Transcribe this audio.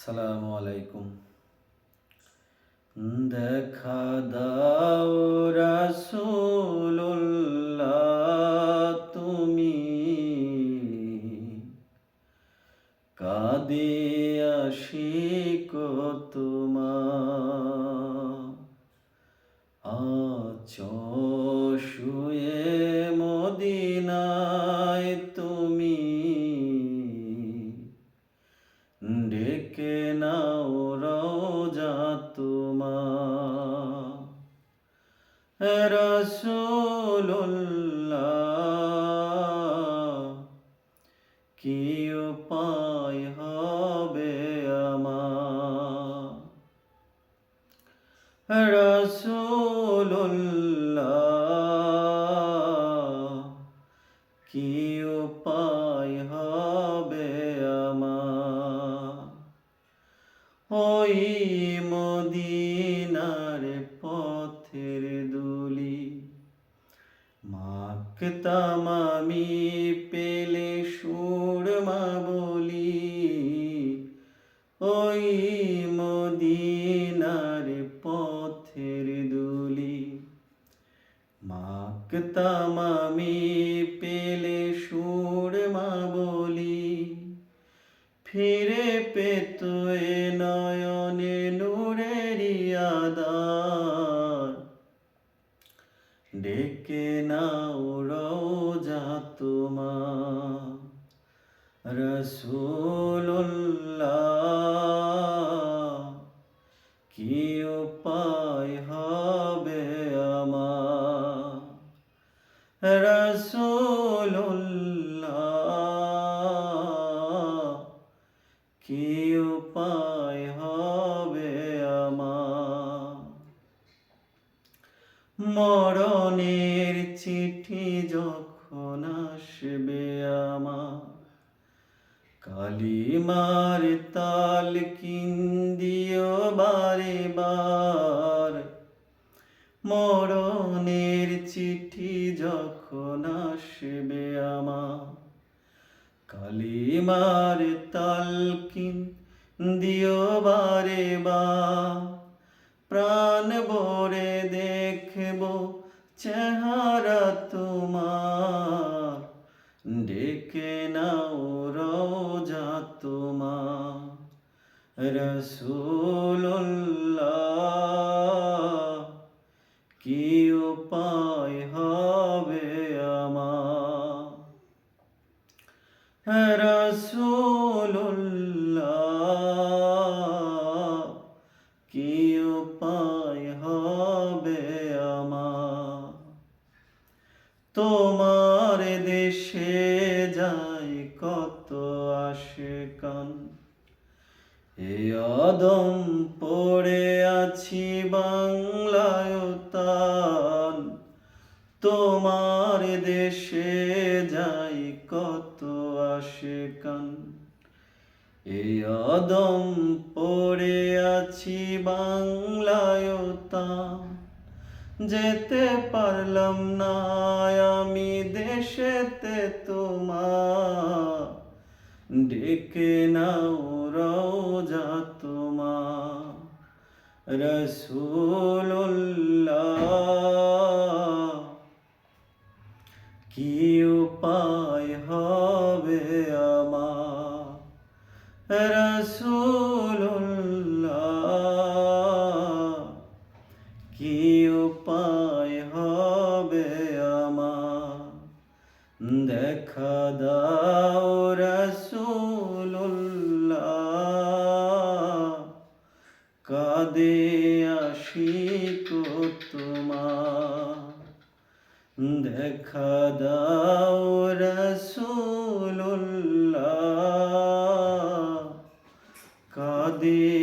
সালামু আলাইকুম। দেখা দাও রাসূলুল্লাহ, তুমি কাঁদে আশিক তোমার। আছো শুয়ে মদিনায় তুমি, ডেকে নাও রওজা তোমার। রাসূলুল্লাহ, কি উপায় হবে আমার। রাসূলুল্লাহ, কি উপায় হবে আমার। ওই মদিনার পথের ধুলি মাখতাম আমি, পেলে সুরমা বলি। ওই মদিনার পথের ধুলি মাখতাম আমি, পেলে সুরমা বলি। ফিরে পেত এ নয়নে নূরেরি আধার, ডেকে নাও রওজা তোমার। রাসূলুল্লাহ, কি উপায় হবে আমার। রাসূলুল্লাহ, কি উপায় হবে আমার। মরণের চিঠি যখন আসবে আমার, কালিমার তালকিন দিও বারে বার। মরণের চিঠি যখন আসবে আমার, কালিমার তালকিন দিও বারে বার। প্রাণ ভরে দেখব চেহারা তোমার, ডেকে নাও রওজা তোমার। রাসূলুল্লাহ, কি উপায় হবে আমার। রাসূলুল্লাহ, কি উপায় হবে আমার। তোমার দেশে যাই কত আশিকান, এ অদম পড়ে আছি বাংলায় তান। তোমার দেশে যাই কত আশিকান, এই অদম পড়ে আছি বাংলায় তান। যেতে পারলাম না আমি দেশেতে তোমার, ডেকে নাও রওজা তোমার। রাসূলুল্লাহ, কি উপায় হবে আমার। রাসূলুল্লাহ, কি উপায় হবে আমার। দেখা দাও রাসূলুল্লাহ, কাঁদে আশিক তোমার। দেখা দাও রাসূলুল্লাহ, কাঁদে